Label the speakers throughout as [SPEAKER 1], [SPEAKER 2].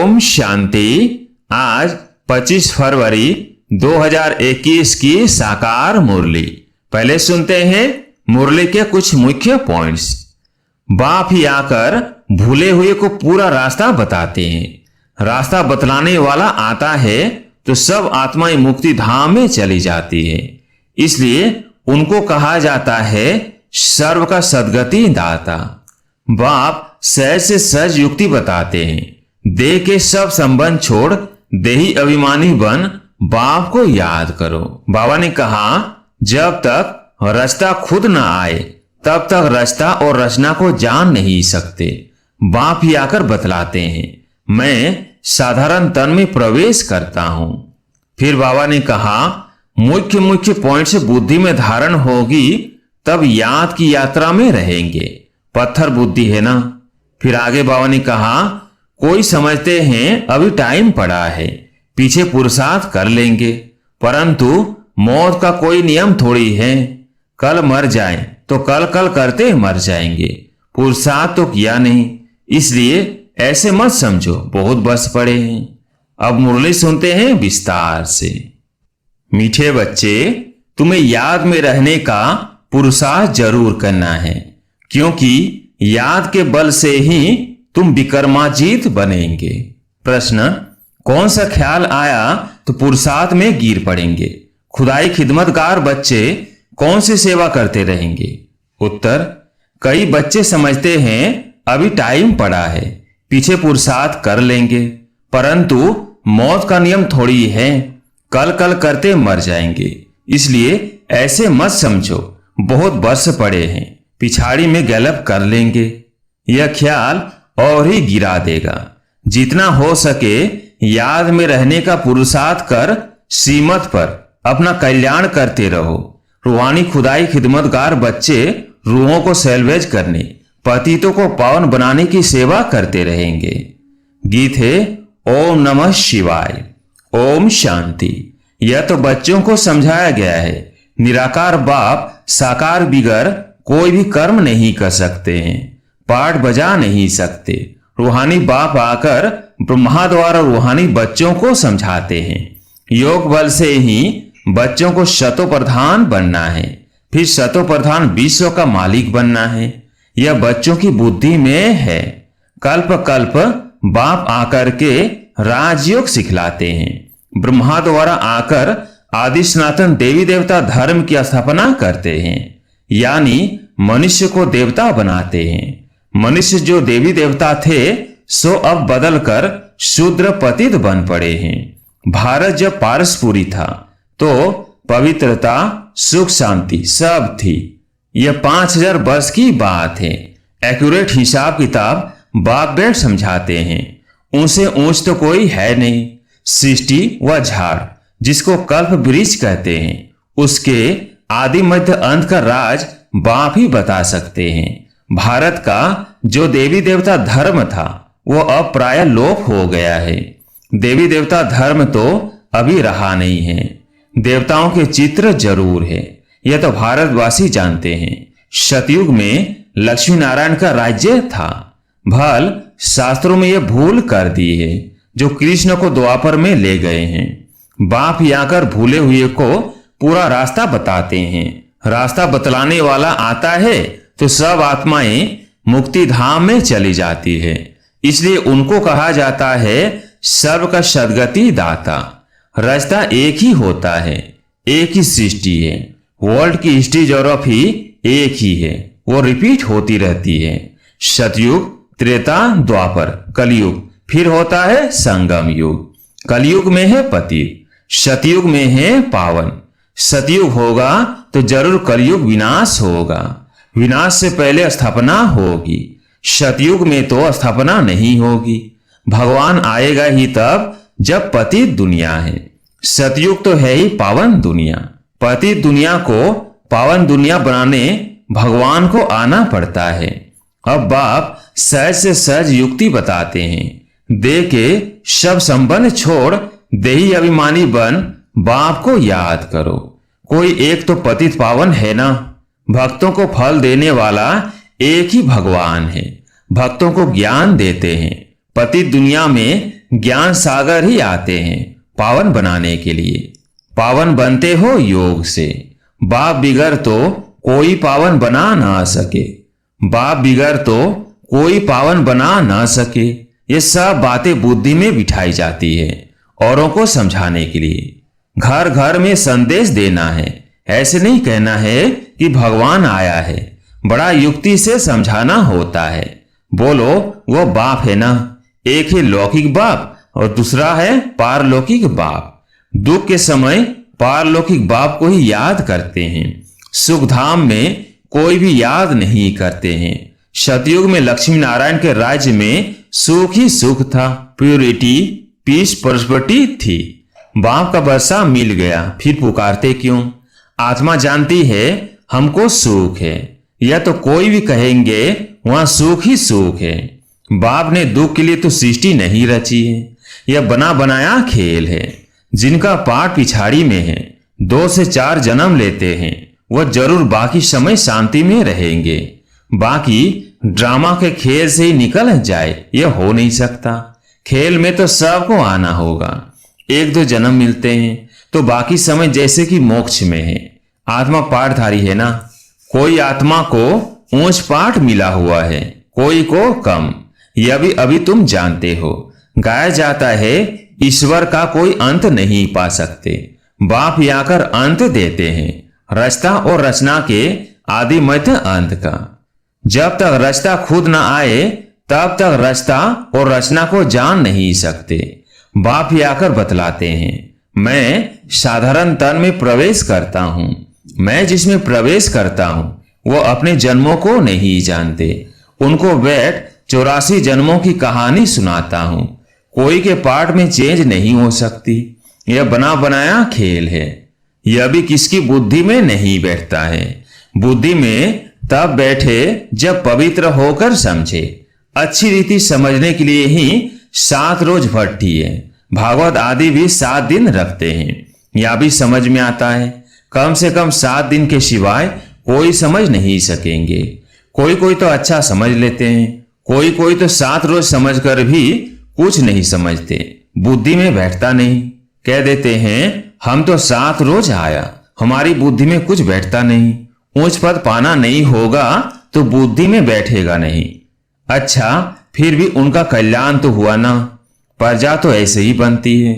[SPEAKER 1] ओम शांति। आज 25 फरवरी 2021 की साकार मुरली। पहले सुनते हैं मुरली के कुछ मुख्य पॉइंट्स। बाप ही आकर भूले हुए को पूरा रास्ता बताते हैं। रास्ता बतलाने वाला आता है तो सब आत्माएं मुक्ति धाम में चली जाती है। इसलिए उनको कहा जाता है सर्व का सद्गति दाता। बाप सहज से सहज युक्ति बताते हैं। देह के सब संबंध छोड़ देही अभिमानी बन बाप को याद करो। बाबा ने कहा जब तक रचता खुद न आए तब तक रचता और रचना को जान नहीं सकते। बाप ही आकर बतलाते हैं मैं साधारण तन में प्रवेश करता हूं। फिर बाबा ने कहा मुख्य मुख्य पॉइंट से बुद्धि में धारण होगी तब याद की यात्रा में रहेंगे। पत्थर बुद्धि है ना। फिर आगे बाबा ने कहा कोई समझते हैं अभी टाइम पड़ा है, पीछे पुरुषार्थ कर लेंगे, परंतु मौत का कोई नियम थोड़ी है। कल मर जाएं तो कल कल करते मर जाएंगे। पुरुषार्थ तो किया नहीं, इसलिए ऐसे मत समझो बहुत बस पड़े हैं। अब मुरली सुनते हैं विस्तार से। मीठे बच्चे, तुम्हें याद में रहने का पुरुषार्थ जरूर करना है, क्योंकि याद के बल से ही तुम विक्रमाजीत बनेंगे। प्रश्न, कौन सा ख्याल आया तो पुरुषार्थ में गिर पड़ेंगे। खुदाई खिदमतगार बच्चे कौन सी सेवा करते रहेंगे। उत्तर, कई बच्चे समझते हैं अभी टाइम पड़ा है, पीछे पुरुषार्थ कर लेंगे, परंतु मौत का नियम थोड़ी है, कल कल करते मर जाएंगे। इसलिए ऐसे मत समझो बहुत वर्ष पड़े हैं, पिछाड़ी में गैलप कर लेंगे। यह ख्याल और ही गिरा देगा। जितना हो सके याद में रहने का पुरुषार्थ कर श्रीमत पर अपना कल्याण करते रहो। रूहानी खुदाई खिदमतगार बच्चे रूहों को सैल्वेज करने, पतितों को पावन बनाने की सेवा करते रहेंगे। गीत है ओम नमः शिवाय। ओम शांति। यह तो बच्चों को समझाया गया है। निराकार बाप साकार बिगर कोई भी कर्म नहीं कर सकते हैं, पाठ बजा नहीं सकते। रूहानी बाप आकर ब्रह्मा द्वारा रूहानी बच्चों को समझाते हैं। योग बल से ही बच्चों को शतो प्रधान बनना है, फिर शतो प्रधान विश्व का मालिक बनना है। यह बच्चों की बुद्धि में है। कल्प कल्प बाप आकर के राजयोग सिखलाते हैं। ब्रह्मा द्वारा आकर आदि सनातन देवी देवता धर्म की स्थापना करते हैं, यानी मनुष्य को देवता बनाते हैं। मनुष्य जो देवी देवता थे सो अब बदलकर शूद्र पतित बन पड़े हैं। भारत जब पारसपुरी था तो पवित्रता सुख शांति सब थी। यह 5000 वर्ष की बात है। एक्यूरेट हिसाब किताब बाप बेट समझाते हैं। ऊंचे ऊंच तो कोई है नहीं। सृष्टि व झाड़ जिसको कल्प वृक्ष कहते हैं, उसके आदि मध्य अंत का राज बाप ही बता सकते हैं। भारत का जो देवी देवता धर्म था वो अब प्राय लोप हो गया है। देवी देवता धर्म तो अभी रहा नहीं है। देवताओं के चित्र जरूर है, यह तो भारतवासी जानते हैं। सतयुग में लक्ष्मी नारायण का राज्य था। भल शास्त्रों में यह भूल कर दी है जो कृष्ण को द्वापर में ले गए हैं। बाप ही आकर भूले हुए को पूरा रास्ता बताते हैं। रास्ता बतलाने वाला आता है तो सब आत्माएं मुक्ति धाम में चली जाती है। इसलिए उनको कहा जाता है सर्व का सद्गति दाता। रास्ता एक ही होता है, एक ही सृष्टि है। वर्ल्ड की हिस्ट्री ज्योग्राफी एक ही है, वो रिपीट होती रहती है। सतयुग, त्रेता, द्वापर, कलयुग, फिर होता है संगम युग। कलयुग में है पतित, सतयुग में है पावन। सतयुग होगा तो जरूर कलयुग विनाश होगा। विनाश से पहले स्थापना होगी। सतयुग में तो स्थापना नहीं होगी। भगवान आएगा ही तब जब पतित दुनिया है। सतयुग तो है ही पावन दुनिया। पतित दुनिया को पावन दुनिया बनाने भगवान को आना पड़ता है। अब बाप सहज से सहज युक्ति बताते हैं। देह के सब संबंध छोड़ देही अभिमानी बन बाप को याद करो। कोई एक तो पतित पावन है ना। भक्तों को फल देने वाला एक ही भगवान है। भक्तों को ज्ञान देते हैं। पतित दुनिया में ज्ञान सागर ही आते हैं पावन बनाने के लिए। पावन बनते हो योग से, बाप बिगर तो कोई पावन बना ना सके, बाप बिगर तो कोई पावन बना ना सके। ये सब बातें बुद्धि में बिठाई जाती है औरों को समझाने के लिए। घर घर में संदेश देना है, ऐसे नहीं कहना है कि भगवान आया है। बड़ा युक्ति से समझाना होता है। बोलो वो बाप है ना, एक है लौकिक बाप और दूसरा है पारलौकिक बाप। दुख के समय पारलौकिक बाप को ही याद करते हैं, सुख धाम में कोई भी याद नहीं करते हैं। सतयुग में लक्ष्मी नारायण के राज्य में सुख ही सुख था, प्योरिटी, पीस, प्रॉस्पेरिटी थी। बाप का वर्षा मिल गया, फिर पुकारते क्यों? आत्मा जानती है हमको सुख है, यह तो कोई भी कहेंगे वहां सुख ही सुख है। बाप ने दुख के लिए तो सृष्टि नहीं रची है, यह बना बनाया खेल है। जिनका पाठ पिछाड़ी में है, 2 से 4 जन्म लेते हैं, वह जरूर बाकी समय शांति में रहेंगे। बाकी ड्रामा के खेल से ही निकल जाए यह हो नहीं सकता। खेल में तो सबको आना होगा। 1-2 जन्म मिलते हैं तो बाकी समय जैसे कि मोक्ष में है। आत्मा पाठधारी है ना, कोई आत्मा को ऊंच पाठ मिला हुआ है, कोई को कम। यह भी अभी तुम जानते हो। गाया जाता है ईश्वर का कोई अंत नहीं पा सकते, बाप ही आकर अंत देते हैं, रचता और रचना के आदि मध्य अंत का। जब तक रचता खुद न आए तब तक रचता और रचना को जान नहीं सकते। बाप ही आकर बतलाते हैं, मैं साधारण तन में प्रवेश करता हूं। मैं जिसमें प्रवेश करता हूं वो अपने जन्मों को नहीं जानते। उनको बैठ 84 जन्मों की कहानी सुनाता हूं। कोई के पाठ में चेंज नहीं हो सकती। यह बना बनाया खेल है। यह भी किसकी बुद्धि में नहीं बैठता है। बुद्धि में तब बैठे जब पवित्र होकर समझे। अच्छी रीति समझने के लिए ही 7 रोज भट्टी है। भागवत आदि भी 7 दिन रखते हैं। यह भी समझ में आता है। कम से कम 7 दिन के सिवाय कोई समझ नहीं सकेंगे। कोई कोई तो अच्छा समझ लेते हैं, कोई कोई तो 7 रोज समझकर भी कुछ नहीं समझते। बुद्धि में बैठता नहीं। कह देते हैं हम तो 7 रोज आया, हमारी बुद्धि में कुछ बैठता नहीं। ऊंच पद पाना नहीं होगा तो बुद्धि में बैठेगा नहीं। अच्छा, फिर भी उनका कल्याण तो हुआ ना। प्रजा तो ऐसे ही बनती है।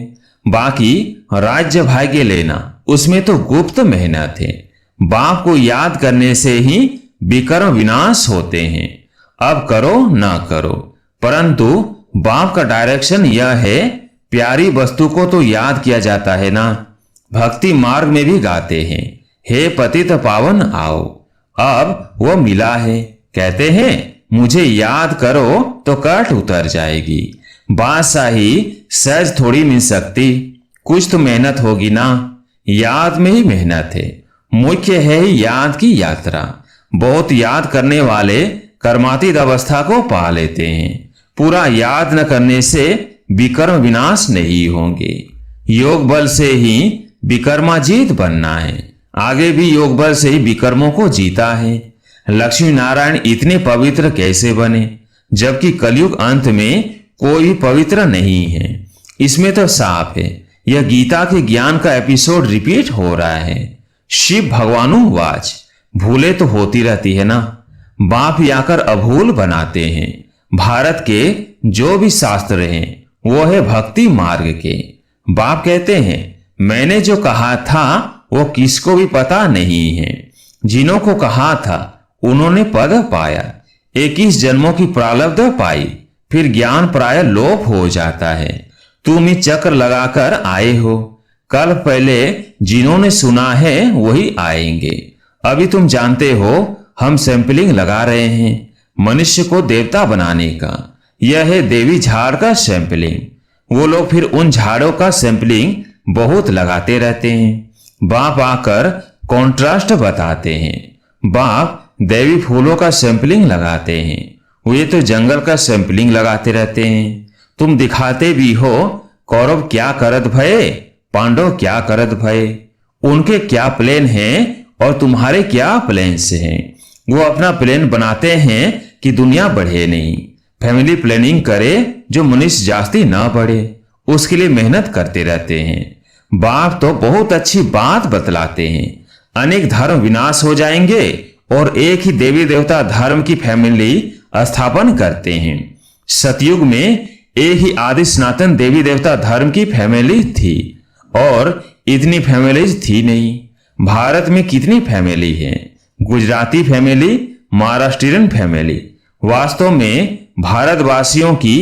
[SPEAKER 1] बाकी राज्य भाग्य लेना, उसमें तो गुप्त मेहनत है। बाप को याद करने से ही विकर्म विनाश होते हैं। अब करो ना करो, परंतु बाप का डायरेक्शन यह है, प्यारी वस्तु को तो याद किया जाता है ना। भक्ति मार्ग में भी गाते हैं, हे पतित पावन आओ। अब वो मिला है, कहते हैं मुझे याद करो तो कट उतर जाएगी। बादशाही सहज थोड़ी मिल सकती, कुछ तो मेहनत होगी ना। याद में ही मेहनत है। मुख्य है याद की यात्रा। बहुत याद करने वाले कर्मातीत अवस्था को पा लेते हैं। पूरा याद न करने से विकर्म विनाश नहीं होंगे। योग बल से ही विकर्माजीत बनना है। आगे भी योग बल से ही विकर्मों को जीता है। लक्ष्मी नारायण इतने पवित्र कैसे बने, जबकि कलयुग अंत में कोई पवित्र नहीं है। इसमें तो साफ है। यह गीता के ज्ञान का एपिसोड रिपीट हो रहा है। शिव भगवानुवाच, भूले तो होती रहती है ना। बाप ही आकर अभूल बनाते हैं। भारत के जो भी शास्त्र हैं वो है भक्ति मार्ग के। बाप कहते हैं मैंने जो कहा था वो किसको भी पता नहीं है। जिन्हों को कहा था उन्होंने पद पाया। 21 जन्मों की प्रारब्ध पाई, फिर ज्ञान प्राय लोप हो जाता है। तुम ही चक्र लगाकर आए हो। कल पहले जिन्होंने सुना है वही आएंगे। अभी तुम जानते हो हम सैंपलिंग लगा रहे हैं मनुष्य को देवता बनाने का। यह है देवी झाड़ का सैंपलिंग। वो लोग फिर उन झाड़ों का सैंपलिंग बहुत लगाते रहते हैं। बाप आकर कॉन्ट्रास्ट बताते हैं। बाप देवी फूलों का सैंपलिंग लगाते हैं, वे तो जंगल का सैंपलिंग लगाते रहते हैं। तुम दिखाते भी हो कौरव क्या करत भये, पांडव क्या करत भये। उनके क्या प्लेन हैं और तुम्हारे क्या प्लेन से हैं। वो अपना प्लेन बनाते हैं कि दुनिया बढ़े नहीं। फैमिली प्लानिंग करे जो मनुष्य जास्ती ना बढ़े, उसके लिए मेहनत करते रहते हैं। बाप तो बहुत अच्छी बात बतलाते हैं, अनेक धर्म विनाश हो जाएंगे और एक ही देवी देवता धर्म की फैमिली स्थापन करते हैं। सतयुग में एक ही आदि सनातन देवी देवता धर्म की फैमिली थी और इतनी फैमिलीज थी नहीं। भारत में कितनी फैमिली है? Gujarati family, Maharashtrian family. वास्तव में भारतवासियों की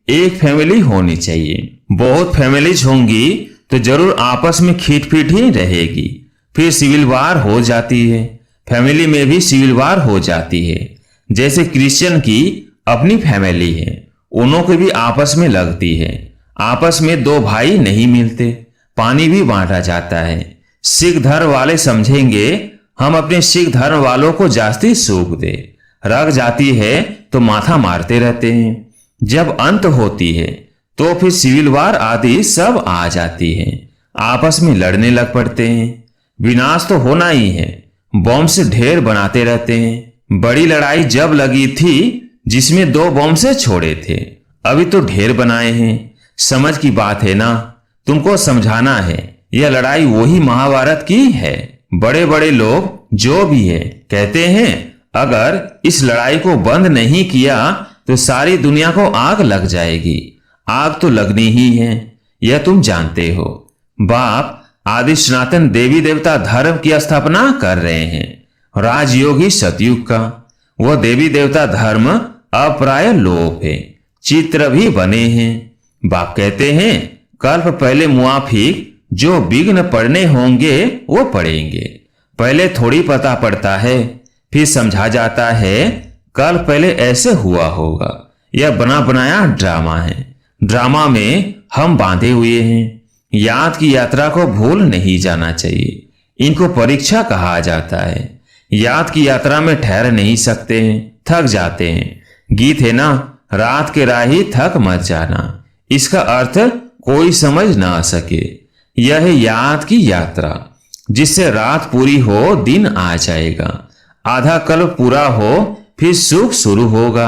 [SPEAKER 1] एक फैमिली होनी चाहिए। बहुत फैमिलीज होंगी तो जरूर आपस में खींच-पीट ही रहेगी, फिर सिविल वार हो जाती है। फैमिली में भी सिविल वार हो जाती है। जैसे क्रिश्चियन की अपनी फैमिली है, उन्हों की भी आपस में लगती है। आपस में दो भाई नहीं मिलते, पानी भी बांटा जाता है। सिख धर्म वाले समझेंगे हम अपने सिख धर्म वालों को जास्ती सूख दे, रग जाती है तो माथा मारते रहते हैं। जब अंत होती है तो फिर सिविल वार आदि सब आ जाती है, आपस में लड़ने लग पड़ते हैं। विनाश तो होना ही है, बॉम्ब से ढेर बनाते रहते हैं। बड़ी लड़ाई जब लगी थी जिसमें 2 बॉम्ब से छोड़े थे, अभी तो ढेर बनाए हैं। समझ की बात है ना, तुमको समझाना है। यह लड़ाई वही महाभारत की है। बड़े बड़े लोग जो भी है कहते हैं अगर इस लड़ाई को बंद नहीं किया तो सारी दुनिया को आग लग जाएगी। आग तो लगनी ही है, यह तुम जानते हो। बाप आदि सनातन देवी देवता धर्म की स्थापना कर रहे हैं, राजयोगी सतयुग का। वह देवी देवता धर्म अप्राय लोप है, चित्र भी बने हैं। बाप कहते हैं कल्प पहले मुआफिक जो विघ्न पड़ने होंगे वो पड़ेंगे। पहले थोड़ी पता पड़ता है, फिर समझा जाता है कल पहले ऐसे हुआ होगा। यह बना बनाया ड्रामा है। ड्रामा में हम बांधे हुए हैं। याद की यात्रा को भूल नहीं जाना चाहिए। इनको परीक्षा कहा जाता है। याद की यात्रा में ठहर नहीं सकते हैं, थक जाते हैं। गीत है ना, रात के राही थक मत जाना। इसका अर्थ कोई समझ ना सके। यह है याद की यात्रा, जिससे रात पूरी हो दिन आ जाएगा। आधा कल्प पूरा हो फिर सुख शुरू होगा।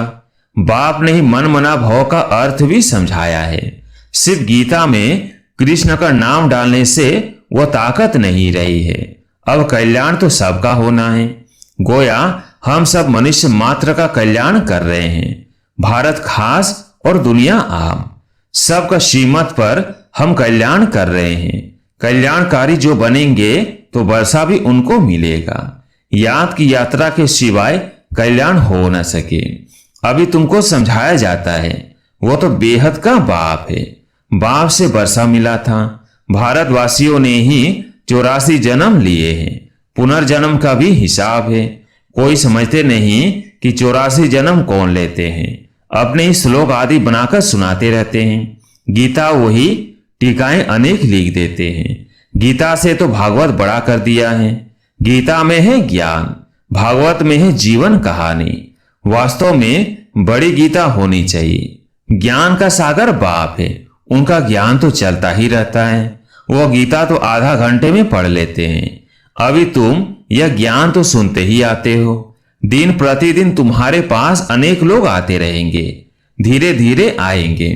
[SPEAKER 1] बाप ने ही मन मना भाव का अर्थ भी समझाया है। सिर्फ गीता में कृष्ण का नाम डालने से वह ताकत नहीं रही है। अब कल्याण तो सबका होना है। गोया हम सब मनुष्य मात्र का कल्याण कर रहे हैं, भारत खास और दुनिया आम। सबका श्रीमत पर हम कल्याण कर रहे हैं। कल्याणकारी जो बनेंगे तो वर्षा भी उनको मिलेगा। याद की यात्रा के सिवाय कल्याण हो न सके। अभी तुमको समझाया जाता है, वो तो बेहद का बाप है। बाप से वर्षा मिला था। भारतवासियों ने ही 84 जन्म लिए हैं। पुनर्जन्म का भी हिसाब है। कोई समझते नहीं कि 84 जन्म कौन लेते हैं। अपने ही श्लोक आदि बनाकर सुनाते रहते हैं। गीता वही, टीकाएं अनेक लिख देते हैं। गीता से तो भागवत बड़ा कर दिया है। गीता में है ज्ञान, भागवत में है जीवन कहानी। वास्तव में बड़ी गीता होनी चाहिए। ज्ञान का सागर बाप है, उनका ज्ञान तो चलता ही रहता है। वो गीता तो आधा घंटे में पढ़ लेते हैं। अभी तुम यह ज्ञान तो सुनते ही आते हो। दिन प्रतिदिन तुम्हारे पास अनेक लोग आते रहेंगे, धीरे धीरे आएंगे।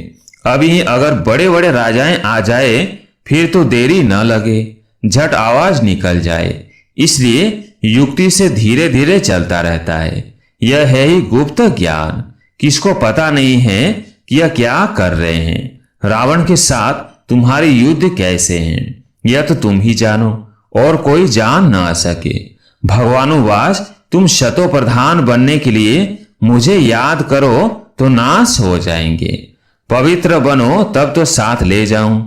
[SPEAKER 1] अभी अगर बड़े बड़े राजाएं आ जाए फिर तो देरी न लगे, झट आवाज निकल जाए। इसलिए युक्ति से धीरे धीरे चलता रहता है। यह है ही गुप्त ज्ञान। किसको पता नहीं है कि यह क्या कर रहे हैं। रावण के साथ तुम्हारी युद्ध कैसे हैं, यह तो तुम ही जानो और कोई जान ना सके। भगवानुवास तुम शतो प्रधान बनने के लिए मुझे याद करो तो नाश हो जाएंगे। पवित्र बनो तब तो साथ ले जाऊं।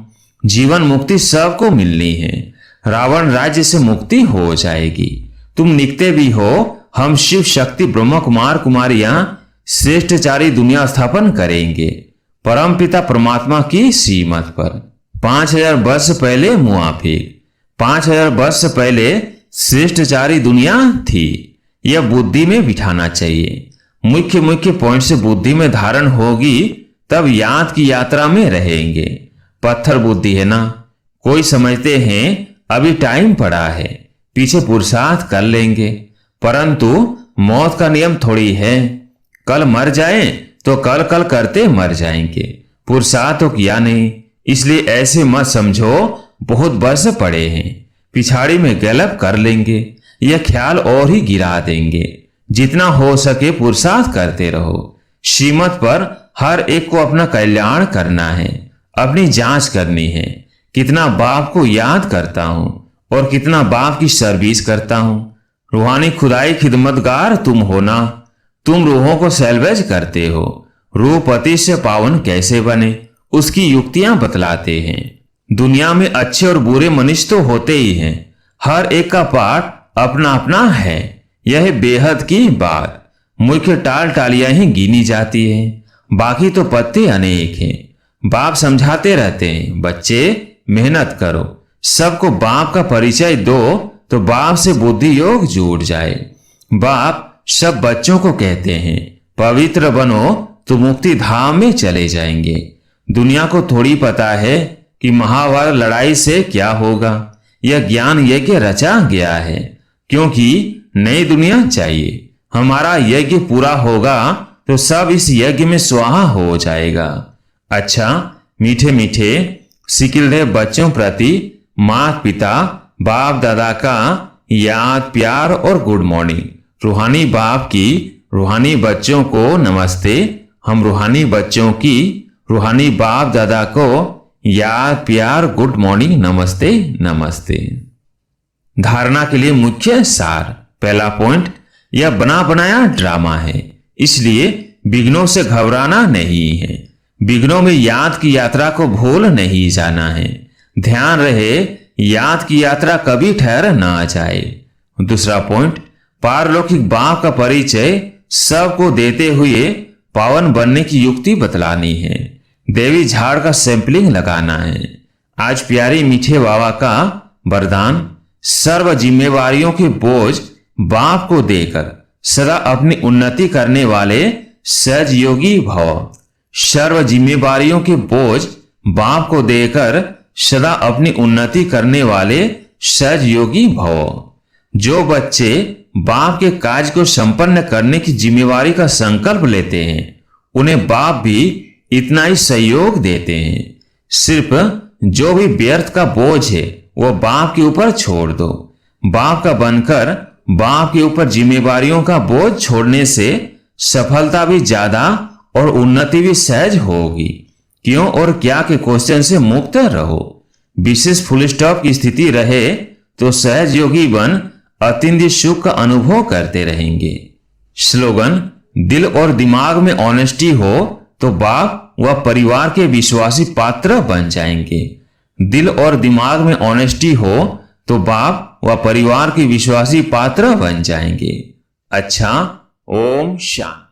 [SPEAKER 1] जीवन मुक्ति सबको मिलनी है। रावण राज्य से मुक्ति हो जाएगी। तुम निकते भी हो, हम शिव शक्ति ब्रह्म कुमार कुमारियां श्रेष्ठचारी दुनिया स्थापन करेंगे परमपिता परमात्मा की श्रीमत पर। 5000 वर्ष पहले मुआफिक, 5000 वर्ष पहले श्रेष्ठचारी दुनिया थी। यह बुद्धि में बिठाना चाहिए। मुख्य मुख्य पॉइंट से बुद्धि में धारण होगी तब याद की यात्रा में रहेंगे। पत्थर बुद्धि है ना, कोई समझते हैं अभी टाइम पड़ा है, पीछे पुरुषार्थ कर लेंगे। परंतु मौत का नियम थोड़ी है, कल मर जाए तो कल कल करते मर जाएंगे। पुरुषार्थ तो किया नहीं, इसलिए ऐसे मत समझो बहुत वर्ष पड़े हैं, पिछाड़ी में गैलप कर लेंगे, यह ख्याल और ही गिरा देंगे। जितना हो सके पुरुषार्थ करते रहो। श्रीमत पर हर एक को अपना कल्याण करना है, अपनी जांच करनी है। कितना बाप को याद करता हूं और कितना बाप की सर्विस करता हूं। रूहानी खुदाई खिदमतगार तुम हो ना, तुम रूहों को सैल्वेज करते हो। रूह पति से पावन कैसे बने उसकी युक्तियां बतलाते हैं। दुनिया में अच्छे और बुरे मनुष्य तो होते ही हैं, हर एक का पाठ अपना अपना है। यह बेहद की बात, मुख्य टाल टालियां ही गिनी जाती है, बाकी तो पत्ते अनेक हैं। बाप समझाते रहते हैं, बच्चे मेहनत करो, सबको बाप का परिचय दो तो बाप से बुद्धि योग जुड़ जाए। बाप सब बच्चों को कहते हैं, पवित्र बनो तो मुक्ति धाम में चले जाएंगे। दुनिया को थोड़ी पता है कि महाभारत लड़ाई से क्या होगा। यह ज्ञान यज्ञ रचा गया है, क्योंकि नई दुनिया चाहिए। हमारा यज्ञ पूरा होगा तो सब इस यज्ञ में स्वाहा हो जाएगा। अच्छा, मीठे मीठे सिकिलदेह बच्चों प्रति माता पिता बाप दादा का याद प्यार और गुड मॉर्निंग। रूहानी बाप की रूहानी बच्चों को नमस्ते। हम रूहानी बच्चों की रूहानी बाप दादा को याद प्यार गुड मॉर्निंग नमस्ते नमस्ते। धारणा के लिए मुख्य सार। पहला पॉइंट, यह बना बनाया ड्रामा है, इसलिए विघ्नों से घबराना नहीं है। विघ्नों में याद की यात्रा को भूल नहीं जाना है। ध्यान रहे याद की यात्रा कभी ठहर ना जाए। दूसरा पॉइंट, पारलौकिक बाप का परिचय सबको देते हुए पावन बनने की युक्ति बतलानी है। देवी झाड़ का सैंपलिंग लगाना है। आज प्यारी मीठे बाबा का वरदान, सर्व जिम्मेवारियों के बोझ बाप को देकर सदा अपनी उन्नति करने वाले सहजयोगी भव। सर्व जिम्मेवारियों के बोझ बाप को देकर सदा अपनी उन्नति करने वाले सहजयोगी भव। जो बच्चे बाप के कार्य को संपन्न करने की जिम्मेवारी का संकल्प लेते हैं, उन्हें बाप भी इतना ही सहयोग देते हैं। सिर्फ जो भी व्यर्थ का बोझ है वो बाप के ऊपर छोड़ दो। बाप का बनकर बाप के ऊपर जिम्मेवारियों का बोझ छोड़ने से सफलता भी ज्यादा और उन्नति भी सहज होगी। क्यों और क्या के क्वेश्चन से मुक्त रहो। विशेष फुल स्टॉप की स्थिति रहे तो सहज योगी बन अतिंद्य सुख का अनुभव करते रहेंगे। स्लोगन, दिल और दिमाग में ऑनेस्टी हो तो बाप व परिवार के विश्वासी पात्र बन जाएंगे। दिल और दिमाग में ऑनेस्टी हो तो बाप व परिवार के विश्वासी पात्र बन जाएंगे। अच्छा, ओम शांति।